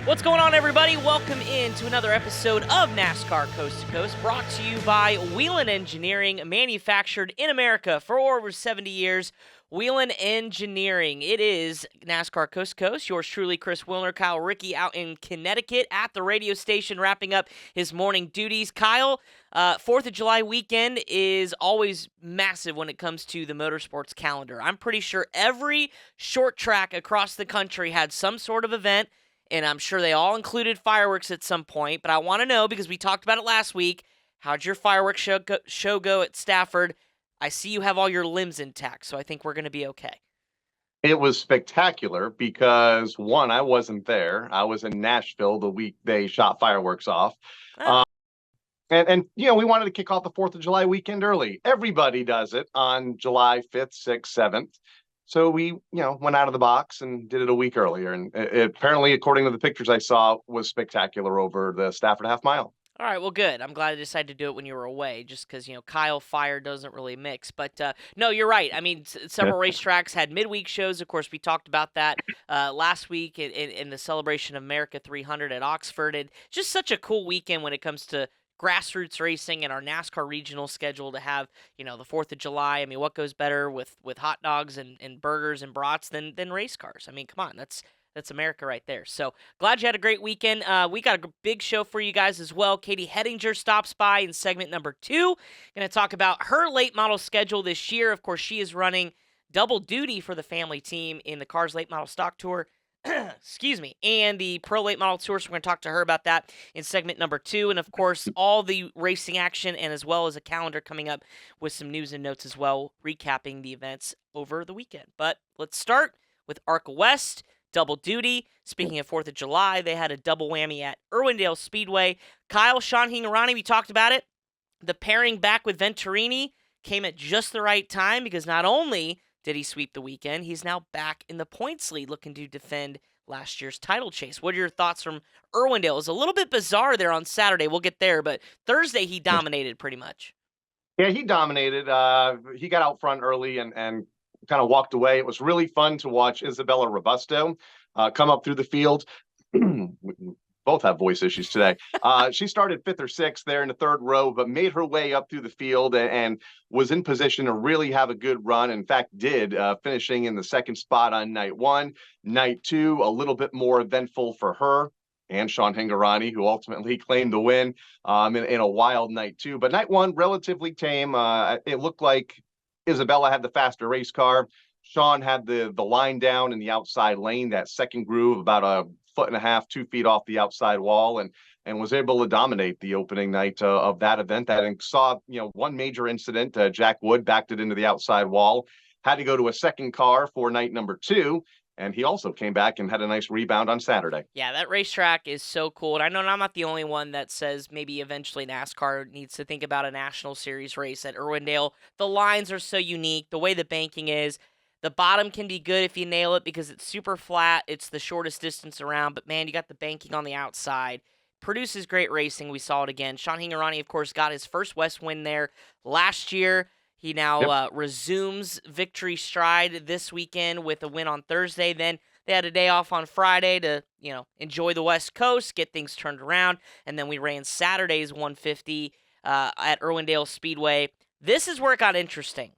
What's going on, everybody? Welcome in to another episode of NASCAR Coast to Coast, brought to you by Whelen Engineering, manufactured in America for over 70 years. Whelen Engineering. It is NASCAR Coast to Coast. Yours truly, Chris Wilner, Kyle Rickey, out in Connecticut at the radio station, wrapping up his morning duties. Kyle, 4th of July weekend is always massive when it comes to the motorsports calendar. I'm pretty sure every short track across the country had some sort of event, and I'm sure they all included fireworks at some point. But I want to know, because we talked about it last week, how'd your fireworks show go at Stafford? I see you have all your limbs intact, so I think we're going to be okay. It was spectacular because, one, I wasn't there. I was in Nashville the week they shot fireworks off. Ah. And we wanted to kick off the 4th of July weekend early. Everybody does it on July 5th, 6th, 7th. So we, went out of the box and did it a week earlier. And it apparently, according to the pictures I saw, was spectacular over the Stafford half mile. All right, well, good. I'm glad I decided to do it when you were away, just because, Kyle fire doesn't really mix. But, no, you're right. I mean, several racetracks had midweek shows. Of course, we talked about that last week in the Celebration of America 300 at Oxford. And just such a cool weekend when it comes to grassroots racing and our NASCAR regional schedule to have, the 4th of July. I mean, what goes better with hot dogs and burgers and brats than race cars? I mean, come on, that's America right there. So glad you had a great weekend. We got a big show for you guys as well. Katie Hettinger stops by in segment number 2. Going to talk about her late model schedule this year. Of course, she is running double duty for the family team in the Cars Late Model Stock Tour. Excuse me, and the Pro Late Model Tour. So we're going to talk to her about that in segment number 2. And, of course, all the racing action and as well as a calendar coming up with some news and notes as well, recapping the events over the weekend. But let's start with ARCA West. Double duty. Speaking of 4th of July, they had a double whammy at Irwindale Speedway. Kyle, Sean Hingorani, we talked about it. The pairing back with Venturini came at just the right time, because not only did he sweep the weekend, he's now back in the points lead looking to defend last year's title chase. What are your thoughts from Irwindale? It was a little bit bizarre there on Saturday. We'll get there, but Thursday he dominated pretty much. Yeah, he dominated. He got out front early and kind of walked away. It was really fun to watch Isabella Robusto come up through the field. Both have voice issues today. She started 5th or 6th there in the 3rd row, but made her way up through the field and was in position to really have a good run. In fact, did, finishing in the 2nd spot on night 1. Night 2, a little bit more eventful for her and Sean Hingorani, who ultimately claimed the win in a wild night 2. But night 1, relatively tame. It looked like Isabella had the faster race car. Sean had the line down in the outside lane, that second groove, about a 1.5 feet, 2 feet off the outside wall, and was able to dominate the opening night of that event. That saw, one major incident. Jack Wood backed it into the outside wall, had to go to a second car for night number 2. And he also came back and had a nice rebound on Saturday. Yeah, that racetrack is so cool. And I know I'm not the only one that says maybe eventually NASCAR needs to think about a National Series race at Irwindale. The lines are so unique. The way the banking is, the bottom can be good if you nail it because it's super flat. It's the shortest distance around. But, man, you got the banking on the outside. Produces great racing. We saw it again. Sean Hingorani, of course, got his first West win there last year. He now resumes victory stride this weekend with a win on Thursday. Then they had a day off on Friday to, enjoy the West Coast, get things turned around. And then we ran Saturday's 150 at Irwindale Speedway. This is where it got interesting.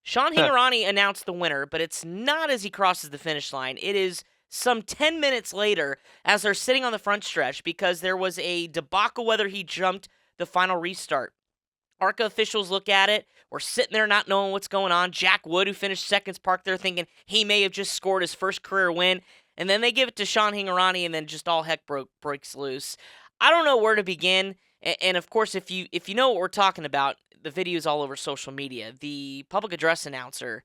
Sean Hingorani announced the winner, but it's not as he crosses the finish line. It is some 10 minutes later as they're sitting on the front stretch because there was a debacle whether he jumped the final restart. ARCA officials look at it. We're sitting there not knowing what's going on. Jack Wood, who finished second, parked there thinking he may have just scored his first career win. And then they give it to Sean Hingorani, and then just all heck breaks loose. I don't know where to begin. And of course, if you know what we're talking about, the video's all over social media. The public address announcer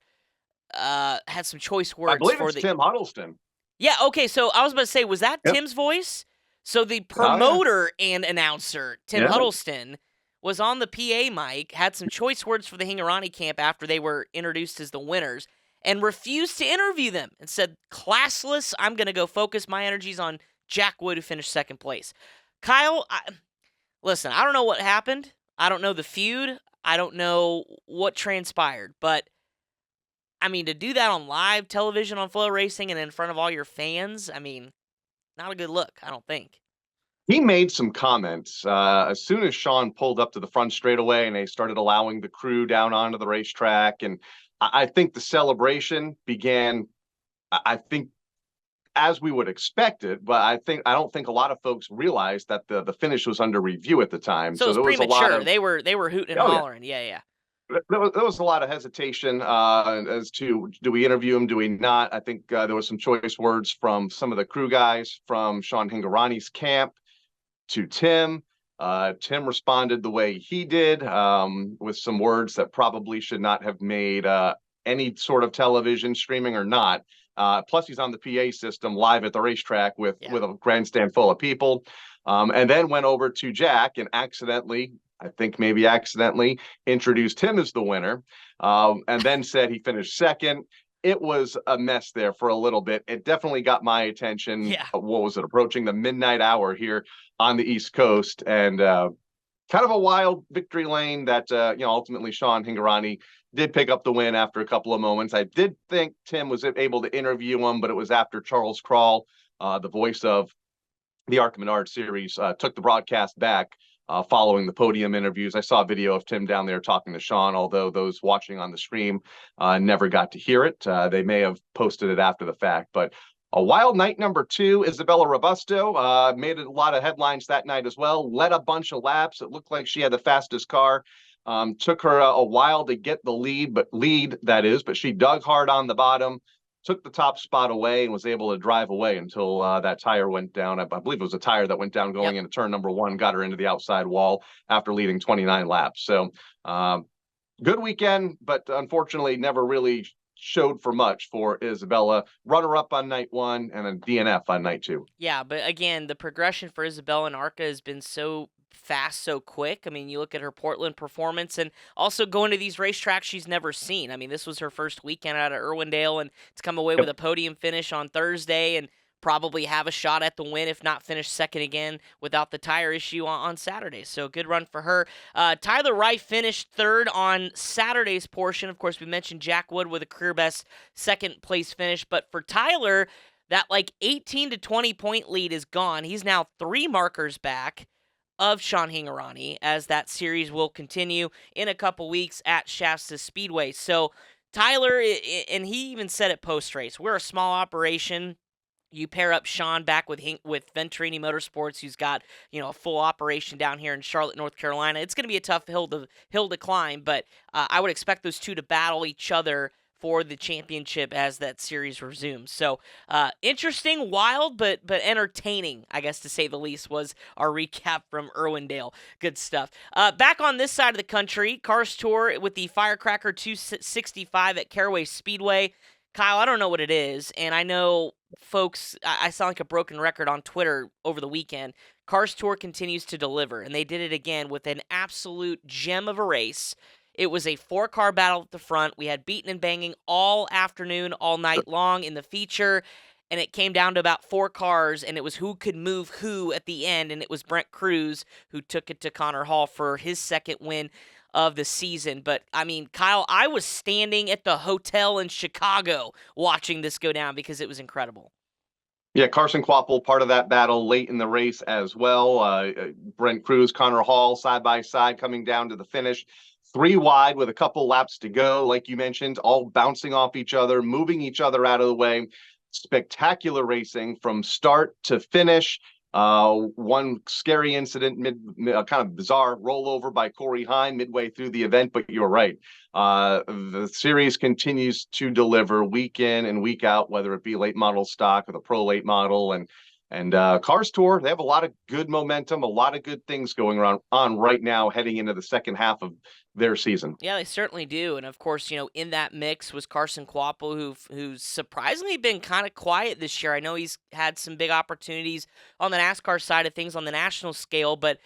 had some choice words. I believe it's Tim Huddleston. Yeah, okay, so I was about to say, was that Tim's voice? So the promoter and announcer, Tim Huddleston, was on the PA mic, had some choice words for the Hingorani camp after they were introduced as the winners, and refused to interview them and said, classless, I'm going to go focus my energies on Jack Wood, who finished second place. Kyle, listen, I don't know what happened. I don't know the feud. I don't know what transpired. But, I mean, to do that on live television on Flow Racing and in front of all your fans, I mean, not a good look, I don't think. He made some comments as soon as Sean pulled up to the front straightaway and they started allowing the crew down onto the racetrack. And I think the celebration began, I think, as we would expect it, but I don't think a lot of folks realized that the finish was under review at the time. So it So was there was a lot premature. of, They were hooting and oh yeah, hollering. Yeah, yeah. there was a lot of hesitation as to, do we interview him, do we not? I think there was some choice words from some of the crew guys from Sean Hingorani's camp to Tim. Tim responded the way he did, with some words that probably should not have made any sort of television, streaming or not. Plus, he's on the PA system live at the racetrack with Yeah. with a grandstand full of people, and then went over to Jack and accidentally, I think maybe accidentally, introduced him as the winner, and then said he finished second. It was a mess there for a little bit. It definitely got my attention. Yeah. What was it? Approaching the midnight hour here on the East Coast, and kind of a wild victory lane that ultimately Sean Hingorani did pick up the win after a couple of moments. I did think Tim was able to interview him, but it was after Charles Crawl, the voice of the Arkham Menard series, took the broadcast back following the podium interviews. I saw a video of Tim down there talking to Sean, although those watching on the stream never got to hear it. They may have posted it after the fact, but a wild night number two. Isabella Robusto made a lot of headlines that night as well. Led a bunch of laps. It looked like she had the fastest car. Took her a while to get the lead, but she dug hard on the bottom, took the top spot away, and was able to drive away until that tire went down. I believe it was a tire that went down going Yep. into turn number one, got her into the outside wall after leading 29 laps. So good weekend, but unfortunately never really showed for much for Isabella. Runner up on night one and a DNF on night two. Yeah, but again, the progression for Isabella and Arca has been so fast, so quick. I mean, you look at her Portland performance and also going to these racetracks she's never seen. I mean, this was her first weekend out of Irwindale, and to come away with Yep. a podium finish on Thursday and probably have a shot at the win, if not finish second again without the tire issue on Saturday. So good run for her. Tyler Wright finished third on Saturday's portion. Of course, we mentioned Jack Wood with a career best second place finish, but for Tyler, that like 18 to 20 point lead is gone. He's now 3 markers back of Sean Hingorani, as that series will continue in a couple weeks at Shasta Speedway. So Tyler, and he even said it post race, we're a small operation. You pair up Sean back with Venturini Motorsports, who's got a full operation down here in Charlotte, North Carolina. It's going to be a tough hill to climb, but I would expect those two to battle each other for the championship as that series resumes. So interesting, wild, but entertaining, I guess to say the least, was our recap from Irwindale. Good stuff. Back on this side of the country, Cars Tour with the Firecracker 265 at Caraway Speedway. Kyle, I don't know what it is, and I know folks, I sound like a broken record on Twitter over the weekend. Cars Tour continues to deliver, and they did it again with an absolute gem of a race. It was a 4-car battle at the front. We had beating and banging all afternoon, all night long in the feature, and it came down to about 4 cars, and it was who could move who at the end, and it was Brent Cruz who took it to Connor Hall for his second win of the season. But I mean, Kyle, I was standing at the hotel in Chicago watching this go down because it was incredible. Yeah, Carson Kvapil, part of that battle late in the race as well. Brent Cruz, Connor Hall, side by side coming down to the finish. 3 wide with a couple laps to go, like you mentioned, all bouncing off each other, moving each other out of the way. Spectacular racing from start to finish. One scary incident, kind of bizarre rollover by Corey Hine midway through the event, but you're right. The series continues to deliver week in and week out, whether it be late model stock or the pro late model, and Cars Tour. They have a lot of good momentum, a lot of good things going on right now, heading into the second half of their season. Yeah, they certainly do. And of course, in that mix was Carson Kvapil, who's surprisingly been kind of quiet this year. I know he's had some big opportunities on the NASCAR side of things on the national scale, but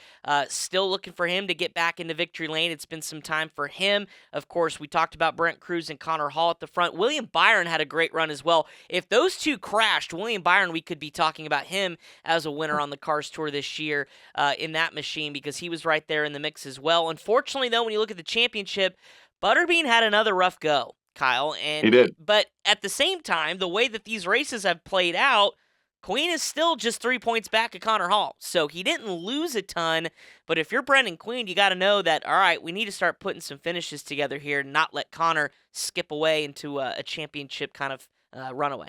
still looking for him to get back into victory lane. It's been some time for him. Of course, we talked about Brent Cruz and Connor Hall at the front. William Byron had a great run as well. If those two crashed, William Byron, we could be talking about him as a winner on the Cars Tour this year in that machine, because he was right there in the mix as well. Unfortunately, though, when you look at the championship, Butterbean had another rough go, Kyle. He did. But at the same time, the way that these races have played out, Queen is still just 3 points back of Connor Hall. So he didn't lose a ton, but if you're Brendan Queen, you got to know that, all right, we need to start putting some finishes together here, not let Connor skip away into a championship kind of runaway.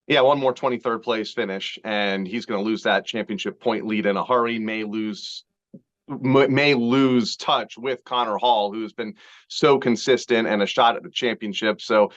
Yeah, one more 23rd place finish, and he's going to lose that championship point lead in a hurry. May lose touch with Connor Hall, who's been so consistent and a shot at the championship. So,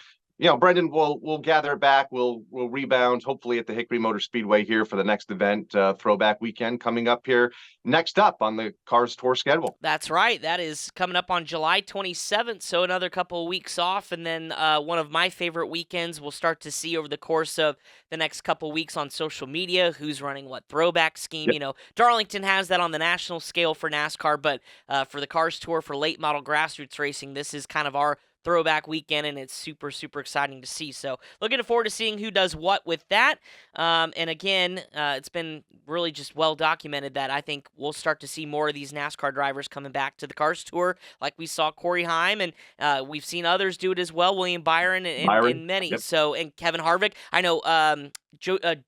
Brendan will gather back. We'll rebound, hopefully at the Hickory Motor Speedway here for the next event, Throwback Weekend coming up here next up on the Cars Tour schedule. That's right. That is coming up on July 27th, so another couple of weeks off. And then one of my favorite weekends we'll start to see over the course of the next couple of weeks on social media, who's running what throwback scheme. Yep. Darlington has that on the national scale for NASCAR, but for the Cars Tour for late model grassroots racing, this is kind of our throwback weekend, and it's super, super exciting to see. So looking forward to seeing who does what with that. And again, it's been really just well documented that I think we'll start to see more of these NASCAR drivers coming back to the Cars Tour, like we saw Corey Heim, and we've seen others do it as well, William Byron and many. Yep. So, and Kevin Harvick. I know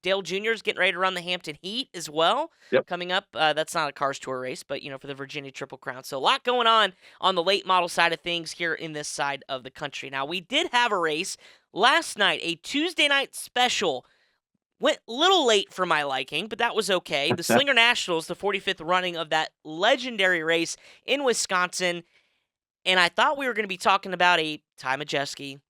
Dale Jr. is getting ready to run the Hampton Heat as well. Yep. Coming up. That's not a Cars Tour race, but for the Virginia Triple Crown. So a lot going on the late model side of things here in this side of the country. Now, we did have a race last night, a Tuesday night special. Went a little late for my liking, but that was okay. The Slinger Nationals, the 45th running of that legendary race in Wisconsin. And I thought we were going to be talking about a Ty Majeski,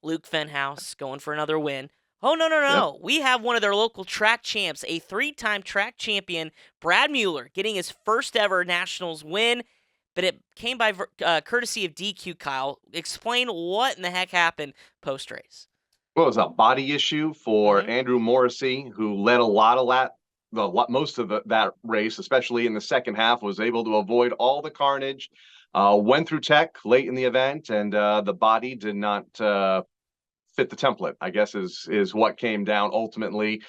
Luke Fenhouse going for another win. Oh, no. Yep. We have one of their local track champs, a 3-time track champion, Brad Mueller, getting his first ever Nationals win, but it came by courtesy of DQ. Kyle, explain what in the heck happened post-race. Well, it was a body issue for Andrew Morrissey, who led most of that race, especially in the second half, was able to avoid all the carnage, went through tech late in the event, and the body did not fit the template, I guess is what came down ultimately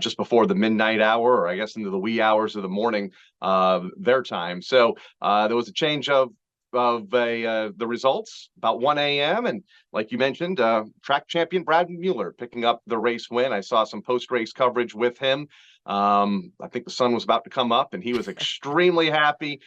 just before the midnight hour, or I guess into the wee hours of the morning their time. So there was a change of the results about 1 a.m. And like you mentioned, track champion Brad Mueller picking up the race win. I saw some post-race coverage with him. I think the sun was about to come up, and he was extremely happy.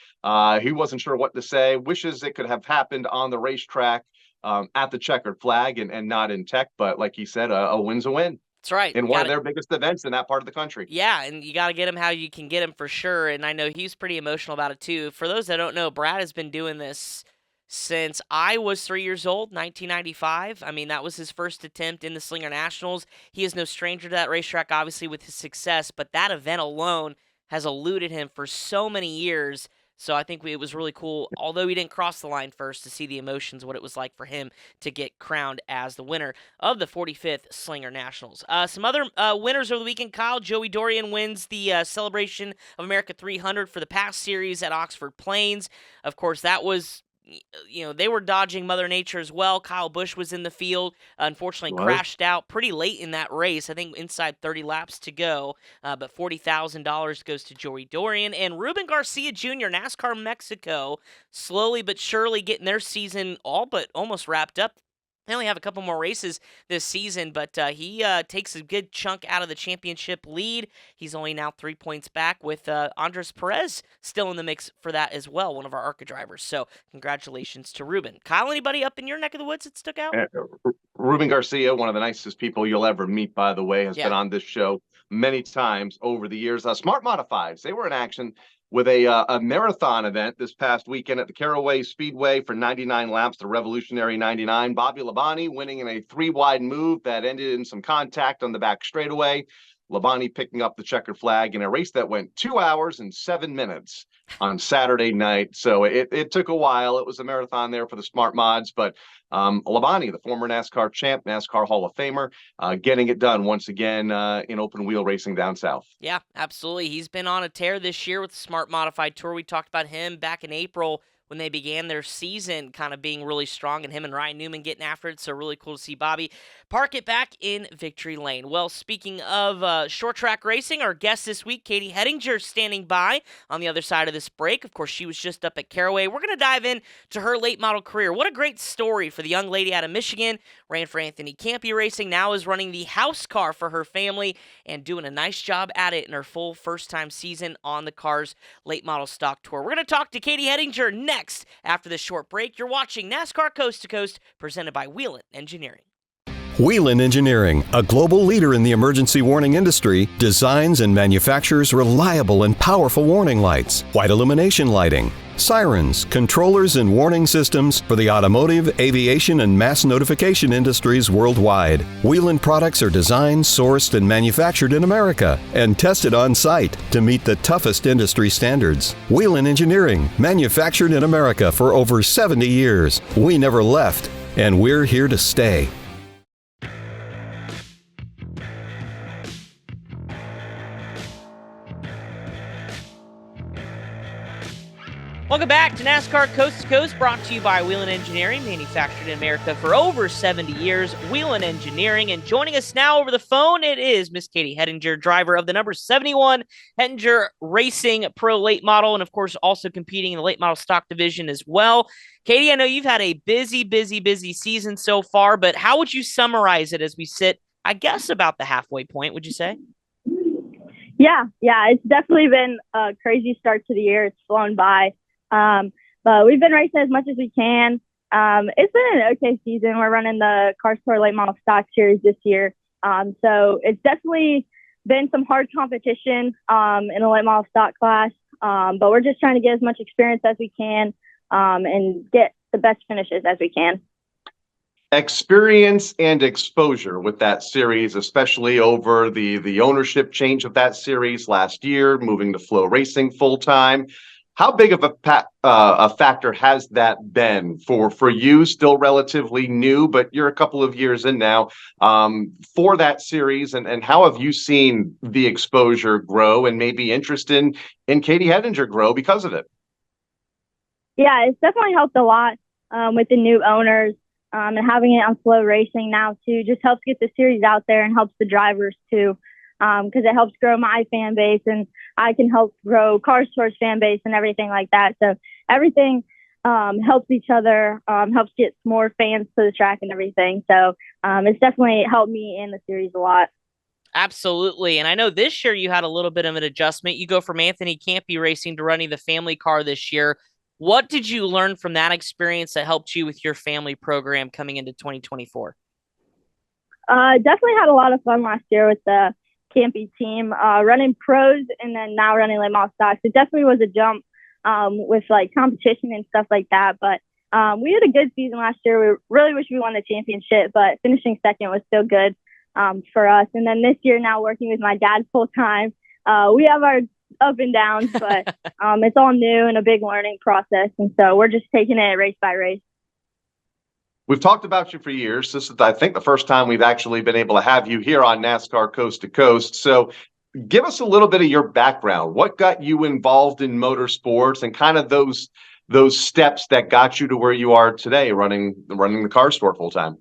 He wasn't sure what to say. Wishes it could have happened on the racetrack at the checkered flag and not in tech. But like he said, a win's a win. That's right. In one of their biggest events in that part of the country. Yeah, and you got to get him how you can get him for sure. And I know he's pretty emotional about it too. For those that don't know, Brad has been doing this since I was 3 years old, 1995. I mean, that was his first attempt in the Slinger Nationals. He is no stranger to that racetrack, obviously, with his success, but that event alone has eluded him for so many years. So I think it was really cool, although he didn't cross the line first, to see the emotions, what it was like for him to get crowned as the winner of the 45th Slinger Nationals. Some other winners over the weekend, Kyle. Joey Dorian wins the Celebration of America 300 for the past series at Oxford Plains. Of course, that was... they were dodging Mother Nature as well. Kyle Busch was in the field, unfortunately crashed out pretty late in that race. I think inside 30 laps to go, but $40,000 goes to Joey Dorian. And Ruben Garcia Jr., NASCAR Mexico, slowly but surely getting their season all but almost wrapped up. They only have a couple more races this season, but he takes a good chunk out of the championship lead. He's only now 3 points back, with Andres Perez still in the mix for that as well, one of our ARCA drivers. So congratulations to Ruben. Kyle, anybody up in your neck of the woods that stuck out? Ruben Garcia, one of the nicest people you'll ever meet, by the way, has been on this show many times over the years. Smart Modifieds, they were in action with a marathon event this past weekend at the Caraway Speedway for 99 laps, the Revolutionary 99. Bobby Labonte winning in a 3-wide move that ended in some contact on the back straightaway. Labonte picking up the checkered flag in a race that went 2 hours and 7 minutes on Saturday night. So it took a while. It was a marathon there for the Smart Mods, but Labonte, the former NASCAR champ, NASCAR Hall of Famer, getting it done once again in open wheel racing down south. Yeah, absolutely. He's been on a tear this year with the Smart Modified Tour. We talked about him back in April when they began their season kind of being really strong, and him and Ryan Newman getting after it. So really cool to see Bobby park it back in victory lane. Well, speaking of short track racing, our guest this week, Katie Hettinger, standing by on the other side of this break. Of course, she was just up at Caraway. We're going to dive in to her late model career. What a great story for the young lady out of Michigan. Ran for Anthony Campy Racing, now is running the house car for her family and doing a nice job at it in her full first-time season on the Cars Late Model Stock Tour. We're going to talk to Katie Hettinger next after this short break. You're watching NASCAR Coast to Coast, presented by Wheelin Engineering. Wheelin Engineering, a global leader in the emergency warning industry, designs and manufactures reliable and powerful warning lights, white illumination lighting, sirens, controllers, and warning systems for the automotive, aviation, and mass notification industries worldwide. Wheelin products are designed, sourced, and manufactured in America and tested on site to meet the toughest industry standards. Wheelin Engineering, manufactured in America for over 70 years. We never left, and we're here to stay. Welcome back to NASCAR Coast to Coast, brought to you by Wheelin Engineering, manufactured in America for over 70 years. Wheelin Engineering, and joining us now over the phone, it is Miss Katie Hettinger, driver of the number 71 Hettinger Racing Pro Late Model, and of course also competing in the Late Model Stock Division as well. Katie, I know you've had a busy season so far, but how would you summarize it as we sit, I guess, about the halfway point, would you say? Yeah, it's definitely been a crazy start to the year. It's flown by. But we've been racing as much as we can. It's been an okay season. We're running the Cars Tour Late Model Stock Series this year. So it's definitely been some hard competition in the late model stock class. But we're just trying to get as much experience as we can and get the best finishes as we can. Experience and exposure with that series, especially over the ownership change of that series last year, moving to Flow Racing full time. How big of a factor has that been for you? Still relatively new, but you're a couple of years in now for that series. And how have you seen the exposure grow and maybe interest in Katie Hettinger grow because of it? Yeah, it's definitely helped a lot with the new owners and having it on Flow Racing now too. Just helps get the series out there and helps the drivers too. Because it helps grow my fan base and I can help grow Cars Tour's fan base and everything like that. So everything helps each other, helps get more fans to the track and everything. So it's definitely helped me in the series a lot. Absolutely. And I know this year you had a little bit of an adjustment. You go from Anthony Campy Racing to running the family car this year. What did you learn from that experience that helped you with your family program coming into 2024? Definitely had a lot of fun last year with the Campy team, running pros and then now running late model stocks. It definitely was a jump with like competition and stuff like that. But we had a good season last year. We really wish we won the championship, but finishing second was still good for us. And then this year, now working with my dad full time, we have our up and downs, but it's all new and a big learning process. And so we're just taking it race by race. We've talked about you for years. This is, I think, the first time we've actually been able to have you here on NASCAR Coast to Coast. So give us a little bit of your background. What got you involved in motorsports and kind of those steps that got you to where you are today, running the car store full time?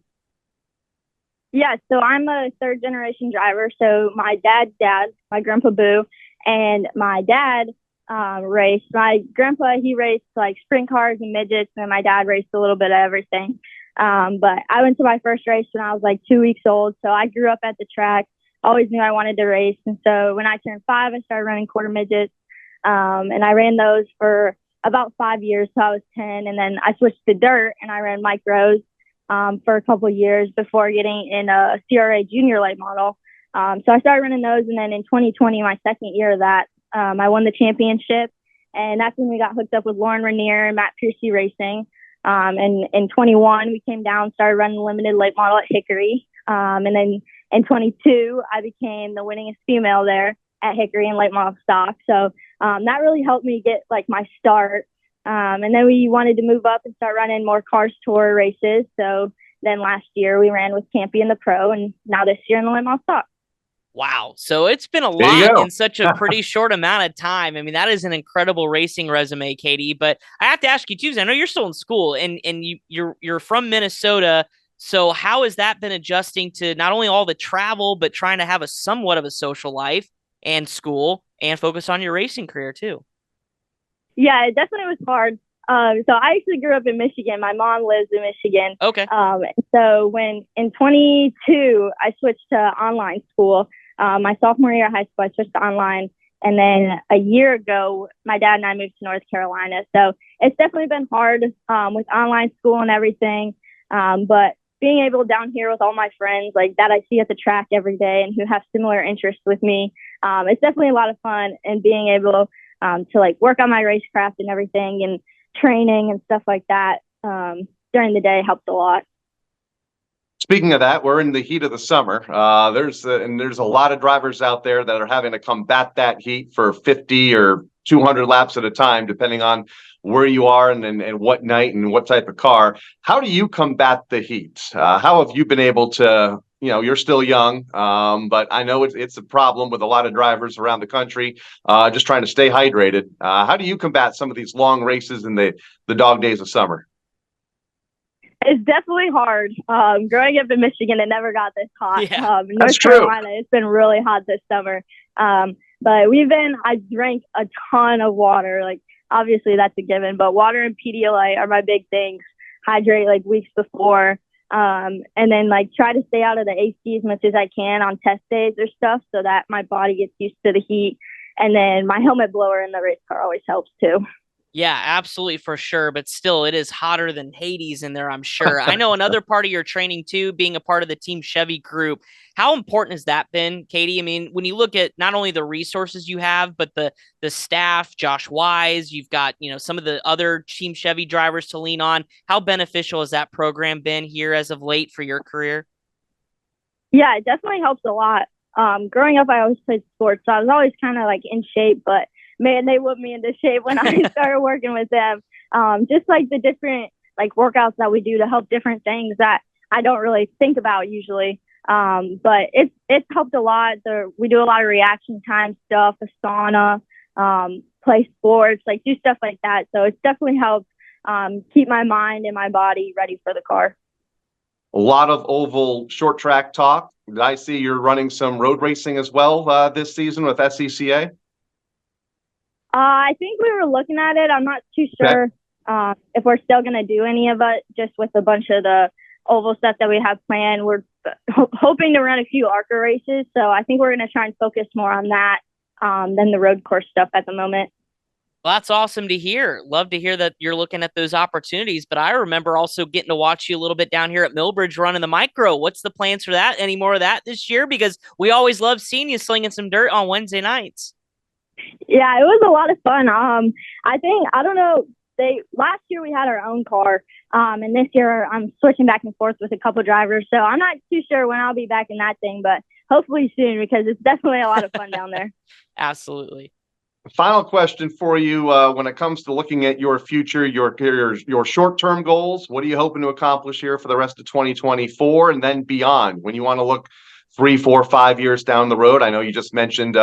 Yeah, so I'm a third generation driver. So my dad's dad, my grandpa Boo, and my dad raced. My grandpa, he raced like sprint cars and midgets, and my dad raced a little bit of everything. But I went to my first race when I was like 2 weeks old. So I grew up at the track, always knew I wanted to race. And so when I turned 5, I started running quarter midgets. And I ran those for about 5 years. So I was 10. And then I switched to dirt and I ran micros for a couple of years before getting in a CRA junior late model. So I started running those. And then in 2020, my second year of that, I won the championship. And that's when we got hooked up with Lauren Rainier and Matt Piercy Racing. And in 21, we came down, started running limited late model at Hickory. And then in 22, I became the winningest female there at Hickory in late model stock. So that really helped me get like my start. And then we wanted to move up and start running more Cars Tour races. So then last year we ran with Campy in the Pro, and now this year in the late model stock. Wow. So it's been a There you lot go. in such a pretty short amount of time. I mean, that is an incredible racing resume, Katie. But I have to ask you too, 'cause I know you're still in school and you're from Minnesota. So how has that been adjusting to not only all the travel, but trying to have a somewhat of a social life and school and focus on your racing career too? Yeah, it definitely was hard. So I actually grew up in Michigan. My mom lives in Michigan. Okay. So when in 22, I switched to online school. My sophomore year of high school, I switched to online. And then a year ago, my dad and I moved to North Carolina. So it's definitely been hard with online school and everything. But being able down here with all my friends like that I see at the track every day and who have similar interests with me, it's definitely a lot of fun. And being able to like work on my racecraft and everything and training and stuff like that during the day helped a lot. Speaking of that, we're in the heat of the summer. There's a lot of drivers out there that are having to combat that heat for 50 or 200 laps at a time, depending on where you are and what night and what type of car. How do you combat the heat? How have you been able to? You're still young, but I know it's a problem with a lot of drivers around the country, just trying to stay hydrated. How do you combat some of these long races in the dog days of summer? It's definitely hard. Growing up in Michigan, it never got this hot. Yeah, North Carolina, it's been really hot this summer. But I drank a ton of water. Like, obviously that's a given, but water and Pedialyte are my big things. Hydrate like weeks before. And then like try to stay out of the AC as much as I can on test days or stuff so that my body gets used to the heat. And then my helmet blower in the race car always helps too. Yeah, absolutely for sure. But still, it is hotter than Hades in there, I'm sure. I know another part of your training too, being a part of the Team Chevy group. How important has that been, Katie? I mean, when you look at not only the resources you have, but the staff, Josh Wise, you've got, some of the other Team Chevy drivers to lean on. How beneficial has that program been here as of late for your career? Yeah, it definitely helps a lot. Growing up, I always played sports, so I was always kind of like in shape, but man, they whipped me into shape when I started working with them. Just like the different like workouts that we do to help different things that I don't really think about usually. But it's helped a lot. We do a lot of reaction time stuff, a sauna, play sports, like do stuff like that. So it's definitely helped keep my mind and my body ready for the car. A lot of oval short track talk. Did I see you're running some road racing as well this season with SCCA? I think we were looking at it. I'm not too sure if we're still going to do any of it, just with a bunch of the oval stuff that we have planned. We're hoping to run a few ARCA races. So I think we're going to try and focus more on that than the road course stuff at the moment. Well, that's awesome to hear. Love to hear that you're looking at those opportunities. But I remember also getting to watch you a little bit down here at Millbridge running the micro. What's the plans for that? Any more of that this year? Because we always love seeing you slinging some dirt on Wednesday nights. Yeah, it was a lot of fun. I don't know. Last year we had our own car, and this year I'm switching back and forth with a couple drivers. So I'm not too sure when I'll be back in that thing, but hopefully soon because it's definitely a lot of fun down there. Absolutely. Final question for you: when it comes to looking at your future, your short-term goals, what are you hoping to accomplish here for the rest of 2024 and then beyond? When you want to look 3, 4, 5 years down the road, I know you just mentioned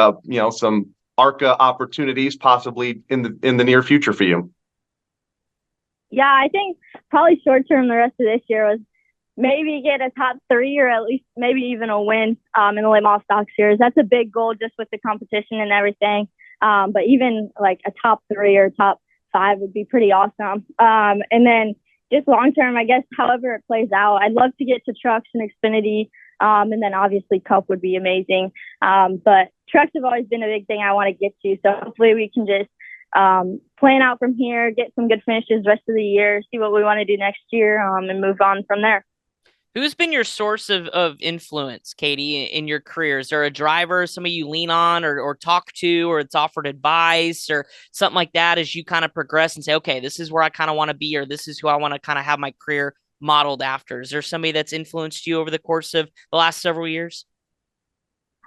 some ARCA opportunities possibly in the near future for you. Yeah, I think probably short term the rest of this year was maybe get a top 3 or at least maybe even a win in the late model stock series. That's a big goal just with the competition and everything. But even like a top 3 or top 5 would be pretty awesome. And then just long term, I guess, however it plays out, I'd love to get to trucks and Xfinity. And then obviously Cup would be amazing. But trucks have always been a big thing I want to get to. So hopefully we can just plan out from here, get some good finishes rest of the year, see what we want to do next year, and move on from there. Who's been your source of influence, Katie, in your career? Is there a driver, somebody you lean on or talk to, or it's offered advice or something like that as you kind of progress and say, okay, this is where I kind of want to be, or this is who I want to kind of have my career modeled after? Is there somebody that's influenced you over the course of the last several years?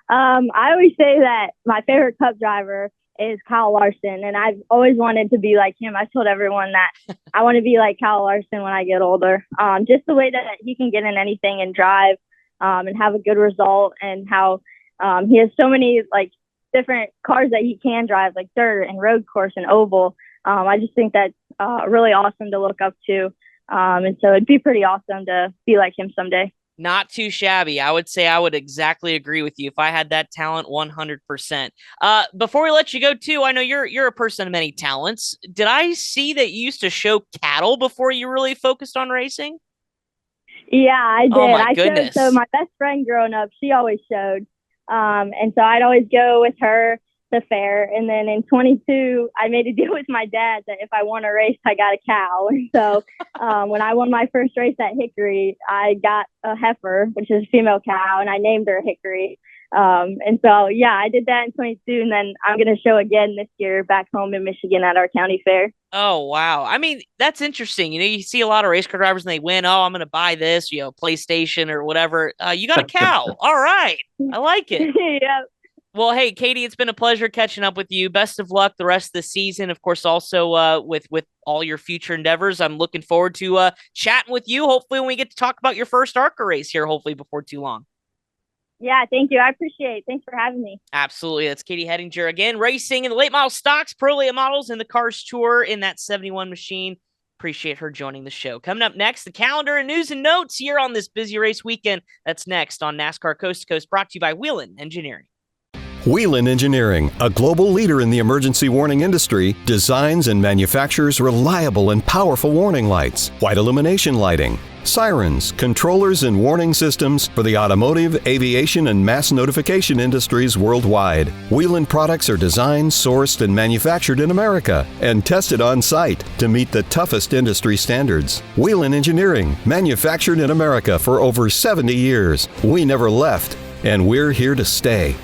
I always say that my favorite Cup driver is Kyle Larson, and I've always wanted to be like him. I told everyone that I want to be like Kyle Larson when I get older. Just the way that he can get in anything and drive and have a good result, and how He has so many like different cars that he can drive, like dirt and road course and oval. I just think that's really awesome to look up to. And so it'd be pretty awesome to be like him someday. Not too shabby. I would say I would exactly agree with you if I had that talent 100%. Before we let you go too, I know you're a person of many talents. Did I see that you used to show cattle before you really focused on racing? Yeah, I did. Oh my I showed. goodness. So my best friend growing up, she always showed. And so I'd always go with her to fair. And then in 22, I made a deal with my dad that if I won a race, I got a cow. And so when I won my first race at Hickory, I got a heifer, which is a female cow, and I named her Hickory. And so, yeah, I did that in 22, and then I'm going to show again this year back home in Michigan at our county fair. Oh, wow. I mean, that's interesting. You see a lot of race car drivers and they win. Oh, I'm going to buy this, PlayStation or whatever. You got a cow. All right. I like it. Yeah. Well, hey, Katie, it's been a pleasure catching up with you. Best of luck the rest of the season. Of course, also with all your future endeavors. I'm looking forward to chatting with you. Hopefully, when we get to talk about your first ARCA race here, hopefully before too long. Yeah, thank you. I appreciate it. Thanks for having me. Absolutely. That's Katie Hettinger again, racing in the late model stocks, pro late models, in the Cars Tour in that 71 machine. Appreciate her joining the show. Coming up next, the calendar and news and notes here on this busy race weekend. That's next on NASCAR Coast to Coast, brought to you by Whelen Engineering. Whelen Engineering, a global leader in the emergency warning industry, designs and manufactures reliable and powerful warning lights, white illumination lighting, sirens, controllers, and warning systems for the automotive, aviation, and mass notification industries worldwide. Whelen products are designed, sourced, and manufactured in America and tested on site to meet the toughest industry standards. Whelen Engineering, manufactured in America for over 70 years. We never left, and we're here to stay.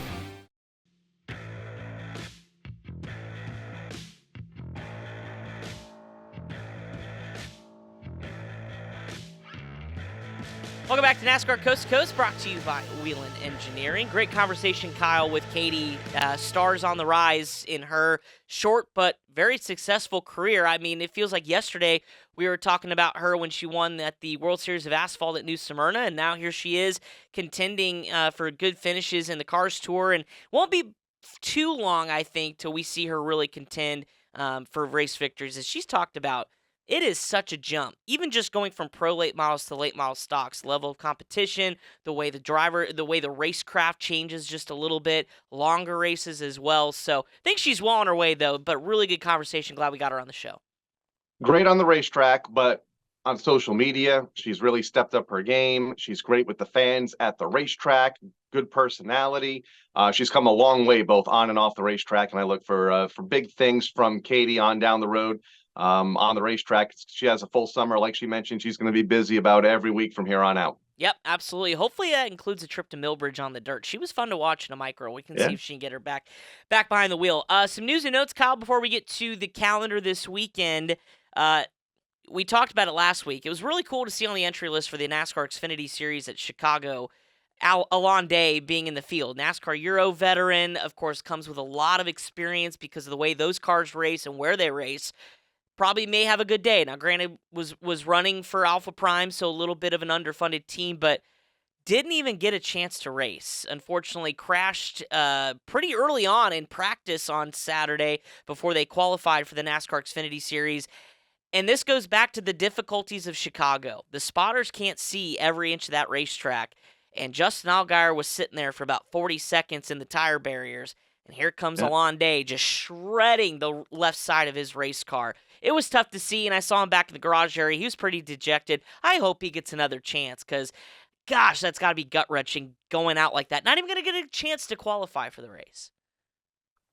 Welcome back to NASCAR Coast to Coast, brought to you by Whelen Engineering. Great conversation, Kyle, with Katie. Stars on the rise in her short but very successful career. I mean, it feels like yesterday we were talking about her when she won at the World Series of Asphalt at New Smyrna, and now here she is contending for good finishes in the Cars Tour. And won't be too long, I think, till we see her really contend for race victories, as she's talked about. It is such a jump, even just going from pro late models to late model stocks, level of competition, the way the racecraft changes just a little bit, longer races as well. So I think she's well on her way, though, but really good conversation. Glad we got her on the show. Great on the racetrack, but on social media, she's really stepped up her game. She's great with the fans at the racetrack, good personality. She's come a long way, both on and off the racetrack, and I look for big things from Katie on down the road. On the racetrack, she has a full summer. Like she mentioned, she's going to be busy about every week from here on out. Yep, absolutely. Hopefully that includes a trip to Millbridge on the dirt. She was fun to watch in a micro. We can see if she can get her back behind the wheel. Some news and notes, Kyle, before we get to the calendar this weekend. We talked about it last week. It was really cool to see on the entry list for the NASCAR Xfinity Series at Chicago, Alon Day being in the field. NASCAR Euro veteran, of course, comes with a lot of experience because of the way those cars race and where they race. Probably may have a good day. Now, granted, was running for Alpha Prime, so a little bit of an underfunded team, but didn't even get a chance to race. Unfortunately, crashed pretty early on in practice on Saturday before they qualified for the NASCAR Xfinity Series. And this goes back to the difficulties of Chicago. The spotters can't see every inch of that racetrack, and Justin Allgaier was sitting there for about 40 seconds in the tire barriers, and here comes Alon Day just shredding the left side of his race car. It was tough to see, and I saw him back in the garage area. He was pretty dejected. I hope he gets another chance because, gosh, that's got to be gut-wrenching going out like that. Not even going to get a chance to qualify for the race.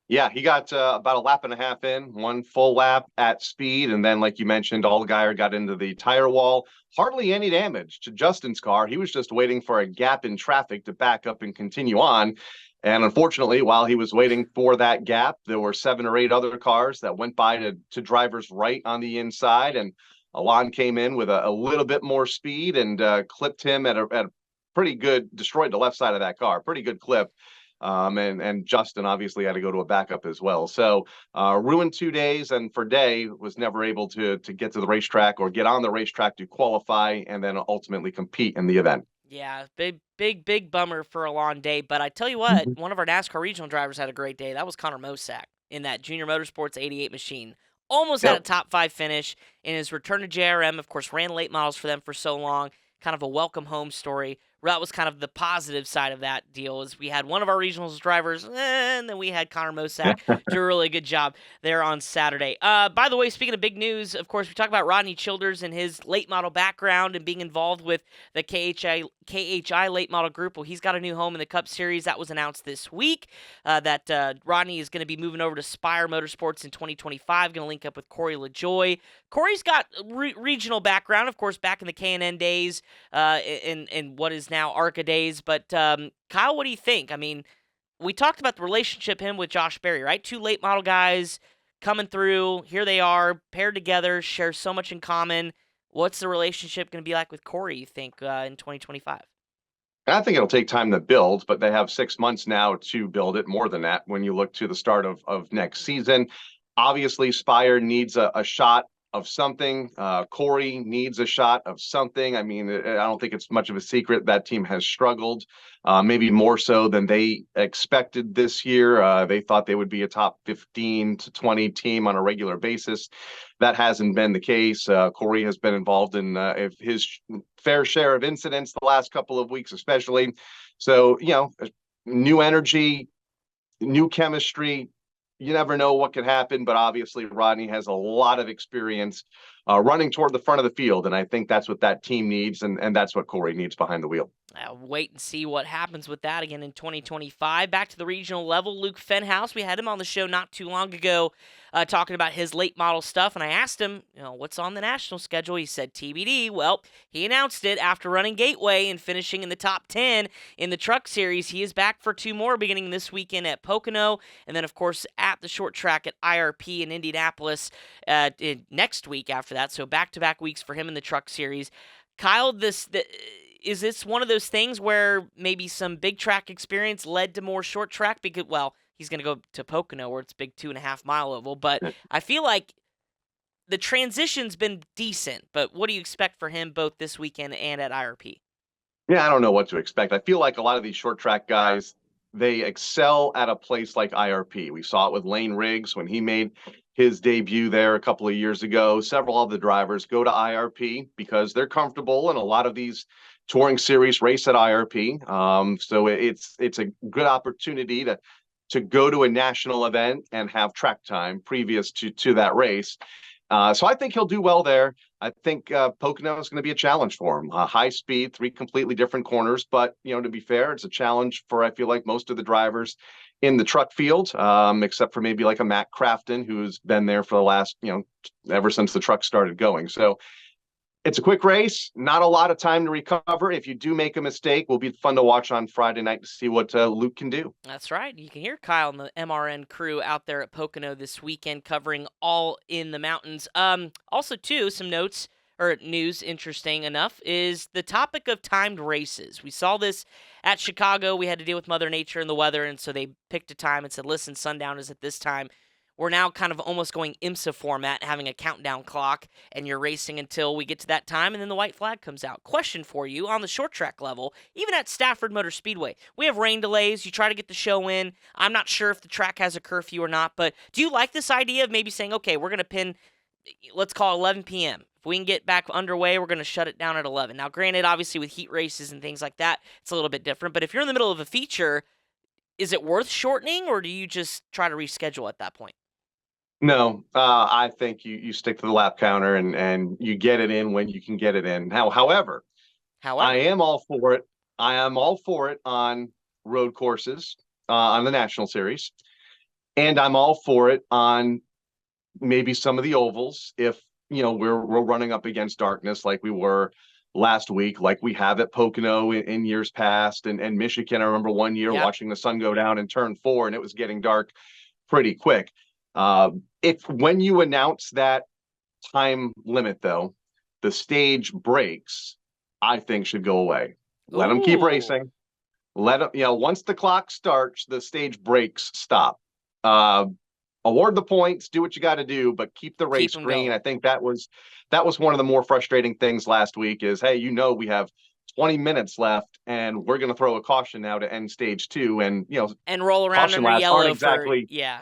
Yeah, he got about a lap and a half in, one full lap at speed, and then, like you mentioned, Allgaier got into the tire wall. Hardly any damage to Justin's car. He was just waiting for a gap in traffic to back up and continue on. And unfortunately, while he was waiting for that gap, there were 7 or 8 other cars that went by to drivers right on the inside. And Alon came in with a little bit more speed and clipped him at a pretty good, destroyed the left side of that car, pretty good clip. And Justin obviously had to go to a backup as well. So ruined 2 days, and for Day was never able to get to the racetrack or get on the racetrack to qualify and then ultimately compete in the event. Yeah, big bummer for a long day. But I tell you what, Mhm. one of our NASCAR regional drivers had a great day. That was Connor Mosack in that Junior Motorsports 88 machine. Almost had a Yep. top 5 finish in his return to JRM. Of course, ran late models for them for so long. Kind of a welcome home story. That was kind of the positive side of that deal is we had one of our regionals drivers, and then we had Connor Mosack do a really good job there on Saturday. By the way, speaking of big news, of course, we talk about Rodney Childers and his late model background and being involved with the KHI late model group. Well, he's got a new home in the Cup Series. That was announced this week that Rodney is going to be moving over to Spire Motorsports in 2025, going to link up with Corey LaJoy. Corey's got regional background, of course, back in the K&N days, in what is now ARCA days. But Kyle, what do you think? I mean, we talked about the relationship him with Josh Berry, right? Two late model guys coming through. Here they are, paired together, share so much in common. What's the relationship going to be like with Corey, you think, in 2025? I think it'll take time to build, but they have 6 months now to build it, more than that when you look to the start of next season. Obviously, Spire needs a shot of something. Corey needs a shot of something. I mean, I don't think it's much of a secret that team has struggled, maybe more so than they expected this year. They thought they would be a top 15 to 20 team on a regular basis. That hasn't been the case. Corey has been involved in his fair share of incidents the last couple of weeks, especially. So, new energy, new chemistry. You never know what could happen, but obviously Rodney has a lot of experience running toward the front of the field, and I think that's what that team needs, and that's what Corey needs behind the wheel. I'll wait and see what happens with that again in 2025. Back to the regional level, Luke Fenhouse. We had him on the show not too long ago talking about his late model stuff, and I asked him, what's on the national schedule? He said TBD. Well, he announced it after running Gateway and finishing in the top 10 in the Truck Series. He is back for 2 more beginning this weekend at Pocono, and then, of course, at the short track at IRP in Indianapolis next week after that. So back-to-back weeks for him in the Truck Series. Kyle, is this one of those things where maybe some big track experience led to more short track? Because, well, he's going to go to Pocono where it's big 2.5 mile oval, but I feel like the transition's been decent. But what do you expect for him both this weekend and at IRP? Yeah, I don't know what to expect. I feel like a lot of these short track guys, they excel at a place like IRP. We saw it with Lane Riggs when he made his debut there a couple of years ago. Several of the drivers go to IRP because they're comfortable, and a lot of these touring series race at IRP. So it's a good opportunity to go to a national event and have track time previous to that race. So I think he'll do well there. I think Pocono is going to be a challenge for him. High speed, 3 completely different corners. But, to be fair, it's a challenge for, I feel like, most of the drivers in the truck field, except for maybe like a Matt Crafton, who's been there for the last, ever since the truck started going. So it's a quick race, not a lot of time to recover. If you do make a mistake, will be fun to watch on Friday night to see what Luke can do. That's right. You can hear Kyle and the MRN crew out there at Pocono this weekend covering all in the mountains. Also, too, some notes or news, interesting enough, is the topic of timed races. We saw this at Chicago. We had to deal with Mother Nature and the weather, and so they picked a time and said, listen, sundown is at this time. We're now kind of almost going IMSA format, having a countdown clock, and you're racing until we get to that time, and then the white flag comes out. Question for you, on the short track level, even at Stafford Motor Speedway, we have rain delays. You try to get the show in. I'm not sure if the track has a curfew or not, but do you like this idea of maybe saying, okay, we're going to pin, let's call it 11 p.m. If we can get back underway, we're going to shut it down at 11. Now, granted, obviously with heat races and things like that, it's a little bit different, but if you're in the middle of a feature, is it worth shortening, or do you just try to reschedule at that point? No, I think you stick to the lap counter and you get it in when you can get it in. However, I am all for it. I am all for it on road courses, on the National Series, and I'm all for it on maybe some of the ovals if we're running up against darkness like we were last week, like we have at Pocono in years past, and Michigan. I remember one year watching the sun go down in turn 4, and it was getting dark pretty quick. If when you announce that time limit, though, the stage breaks, I think should go away. Let them keep racing. Let them, once the clock starts, the stage breaks stop. Award the points, do what you got to do, but keep the race green. I think that was one of the more frustrating things last week is, hey, we have 20 minutes left, and we're going to throw a caution now to end stage 2. And, And roll around caution under laps yellow aren't exactly, yeah.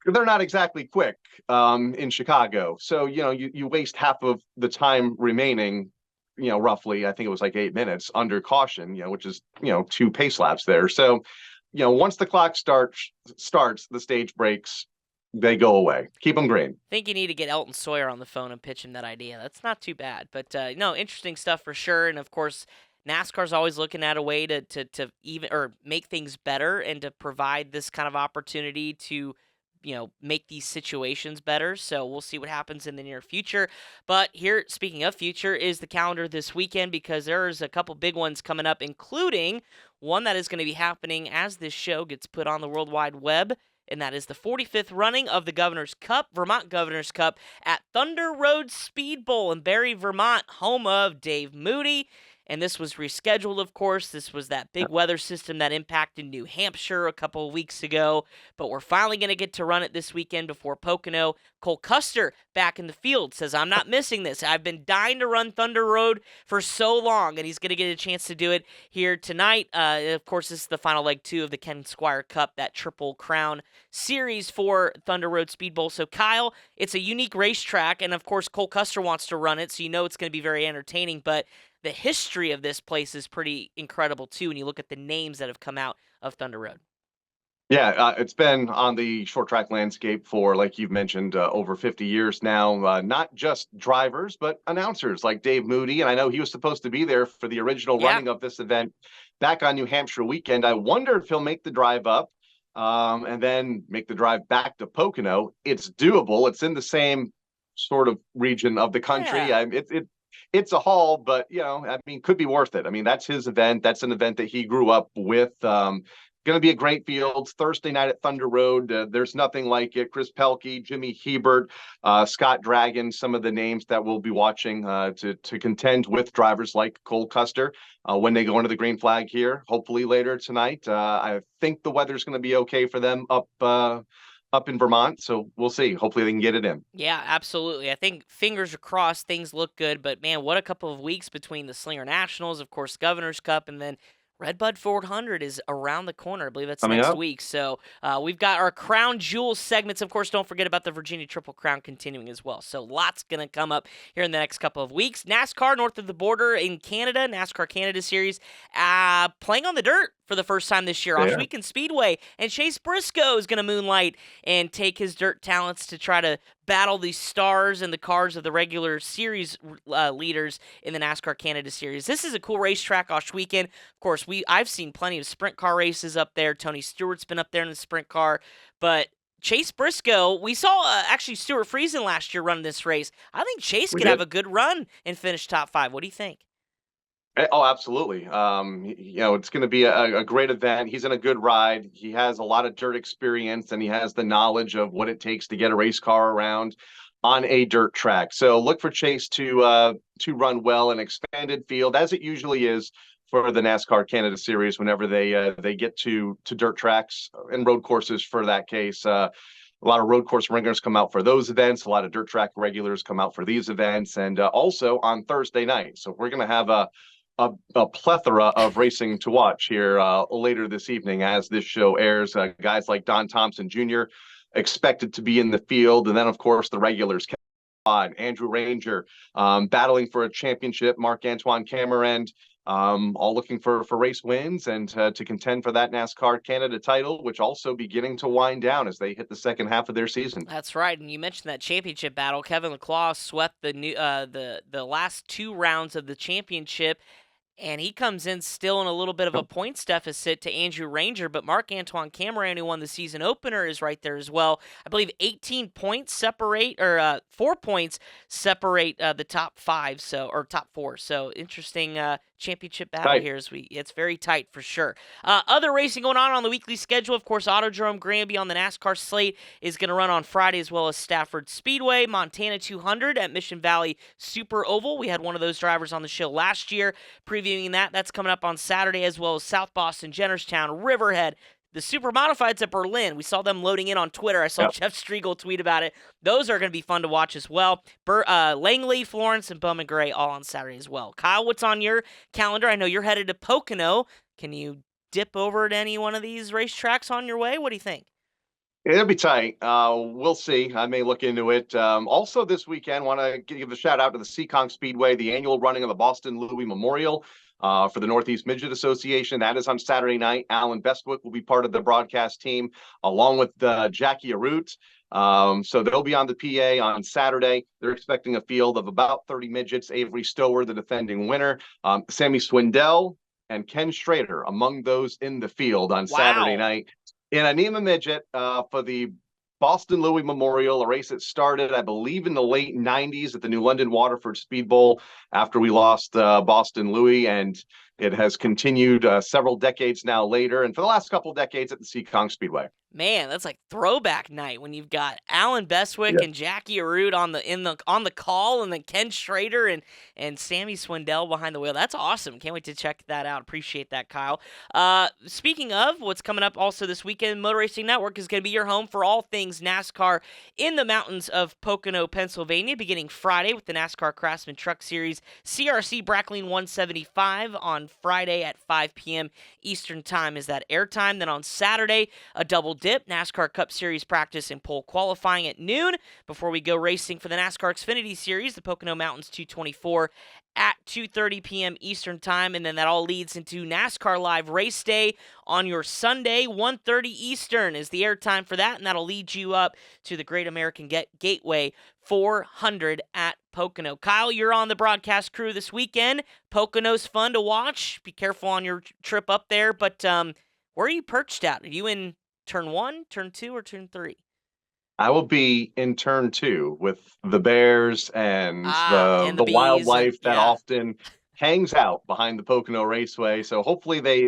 they're not exactly quick in Chicago. So, you waste half of the time remaining, roughly, I think it was like 8 minutes under caution, which is, 2 pace laps there. So, once the clock starts, the stage breaks, they go away. Keep them green. I think you need to get Elton Sawyer on the phone and pitch him that idea. That's not too bad. But, no, interesting stuff for sure. And, of course, NASCAR's always looking at a way to even or make things better and to provide this kind of opportunity to make these situations better. So we'll see what happens in the near future. But here, speaking of future, is the calendar this weekend, because there's a couple big ones coming up, including one that is going to be happening as this show gets put on the World Wide Web. And that is the 45th running of the Governor's Cup, Vermont Governor's Cup, at Thunder Road Speed Bowl in Barre, Vermont, home of Dave Moody. And this was rescheduled, of course. This was that big weather system that impacted New Hampshire a couple of weeks ago. But we're finally going to get to run it this weekend before Pocono. Cole Custer, back in the field, says, I'm not missing this. I've been dying to run Thunder Road for so long, and he's going to get a chance to do it here tonight. Of course, this is the final leg 2 of the Ken Squire Cup, that Triple Crown series for Thunder Road Speed Bowl. So, Kyle, it's a unique racetrack, and, of course, Cole Custer wants to run it, so it's going to be very entertaining. But the history of this place is pretty incredible, too, when you look at the names that have come out of Thunder Road. Yeah, it's been on the short track landscape for, like you've mentioned, over 50 years now. Not just drivers, but announcers like Dave Moody. And I know he was supposed to be there for the original running of this event back on New Hampshire weekend. I wonder if he'll make the drive up and then make the drive back to Pocono. It's doable. It's in the same sort of region of the country. Yeah. It's a haul, but, could be worth it. That's his event. That's an event that he grew up with. Going to be a great field. Thursday night at Thunder Road. There's nothing like it. Chris Pelkey, Jimmy Hebert, Scott Dragon, some of the names that we'll be watching to contend with drivers like Cole Custer when they go into the green flag here, hopefully later tonight. I think the weather's going to be okay for them up in Vermont, so we'll see. Hopefully they can get it in. Yeah, absolutely. I think fingers are crossed, things look good, but man, what a couple of weeks between the Slinger Nationals, of course, Governor's Cup, and then Redbud 400 is around the corner. I believe that's next week. So we've got our Crown Jewel segments. Of course, don't forget about the Virginia Triple Crown continuing as well. So lots going to come up here in the next couple of weeks. NASCAR north of the border in Canada, NASCAR Canada Series, playing on the dirt for the first time this year. Oshweekend Speedway. And Chase Briscoe is going to moonlight and take his dirt talents to try to battle these stars and the cars of the regular series leaders in the NASCAR Canada Series. This is a cool racetrack, Oshweekend. Of course, I've seen plenty of sprint car races up there. Tony Stewart's been up there in the sprint car. But Chase Briscoe, we saw actually Stuart Friesen last year run this race. I think Chase could have a good run and finish top 5. What do you think? Oh, absolutely. It's going to be a great event. He's in a good ride. He has a lot of dirt experience, and he has the knowledge of what it takes to get a race car around on a dirt track. So look for Chase to run well in expanded field, as it usually is for the NASCAR Canada Series whenever they get to dirt tracks and road courses. For that case, a lot of road course ringers come out for those events. A lot of dirt track regulars come out for these events, and also on Thursday night. So we're going to have a plethora of racing to watch here later this evening as this show airs. Guys like Don Thompson Jr. expected to be in the field. And then, of course, the regulars, Andrew Ranger, battling for a championship, Marc-Antoine Camerand, all looking for race wins and to contend for that NASCAR Canada title, which also beginning to wind down as they hit the second half of their season. That's right, and you mentioned that championship battle. Kevin LaClaw swept the last 2 rounds of the championship, and he comes in still in a little bit of a points deficit to Andrew Ranger, but Marc-Antoine Camerand, who won the season opener, is right there as well. I believe 18 points separate, or 4 points separate the top 5, or top 4. So interesting championship battle here it's very tight for sure. Other racing going on the weekly schedule, of course, Autodrome Granby on the NASCAR slate is going to run on Friday, as well as Stafford Speedway, Montana 200 at Mission Valley Super Oval. We had one of those drivers on the show last year previewing that's coming up on Saturday, as well as South Boston, Jennerstown, Riverhead, the super modifieds at Berlin. We saw them loading in on Twitter. I saw Jeff Striegel tweet about it. Those are going to be fun to watch as well. Langley, Florence, and Bowman Gray all on Saturday as well. Kyle, what's on your calendar? I know you're headed to Pocono. Can you dip over to any one of these racetracks on your way? What do you think? It'll be tight. We'll see. I may look into it. Also, this weekend, want to give a shout out to the Seekonk Speedway, the annual running of the Boston Louis Memorial for the Northeast Midget Association. That is on Saturday night. Alan Bestwick will be part of the broadcast team, along with Jackie Arute. So they'll be on the PA on Saturday. They're expecting a field of about 30 midgets. Avery Stower, the defending winner. Sammy Swindell and Ken Schrader among those in the field on Saturday night. In a NEMA midget for the Boston Louis Memorial, a race that started, I believe, in the late 90s at the New London Waterford Speed Bowl after we lost Boston Louis, and it has continued several decades now later, and for the last couple decades at the Seekonk Speedway. Man, that's like throwback night when you've got Alan Bestwick and Jackie Arute on the call, and then Ken Schrader and Sammy Swindell behind the wheel. That's awesome. Can't wait to check that out. Appreciate that, Kyle. Speaking of what's coming up also this weekend, Motor Racing Network is going to be your home for all things NASCAR in the mountains of Pocono, Pennsylvania, beginning Friday with the NASCAR Craftsman Truck Series CRC Brackling 175 on Friday at 5 p.m. Eastern Time is that airtime. Then on Saturday, a double dip, NASCAR Cup Series practice and pole qualifying at noon before we go racing for the NASCAR Xfinity Series, the Pocono Mountains 224 at 2:30 p.m. Eastern Time, and then that all leads into NASCAR Live Race Day on your Sunday, 1:30 Eastern is the airtime for that, and that'll lead you up to the Great American Gateway 400 at Pocono. Kyle, you're on the broadcast crew this weekend. Pocono's fun to watch. Be careful on your trip up there, but where are you perched at? Are you in turn 1, turn 2, or turn 3? I will be in turn 2 with the bears and the bees wildlife that often hangs out behind the Pocono Raceway. So hopefully they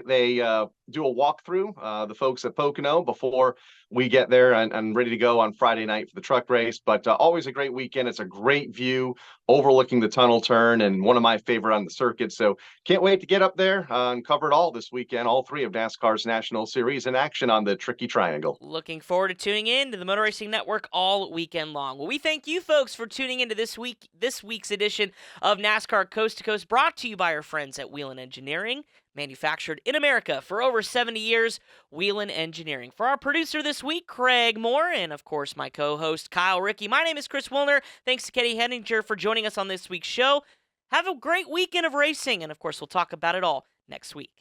do a walkthrough, the folks at Pocono, before we get there and ready to go on Friday night for the truck race. But always a great weekend. It's a great view overlooking the tunnel turn and one of my favorite on the circuit. So can't wait to get up there and cover it all this weekend. All 3 of NASCAR's National Series in action on the Tricky Triangle. Looking forward to tuning in to the Motor Racing Network all weekend long. Well, we thank you folks for tuning into this week's edition of NASCAR Coast to Coast, brought to you by our friends at Whelen Engineering. Manufactured in America for over 70 years, Whelen Engineering. For our producer this week, Craig Moore, and of course my co-host, Kyle Rickey, my name is Chris Wilner. Thanks to Katie Hettinger for joining us on this week's show. Have a great weekend of racing, and of course we'll talk about it all next week.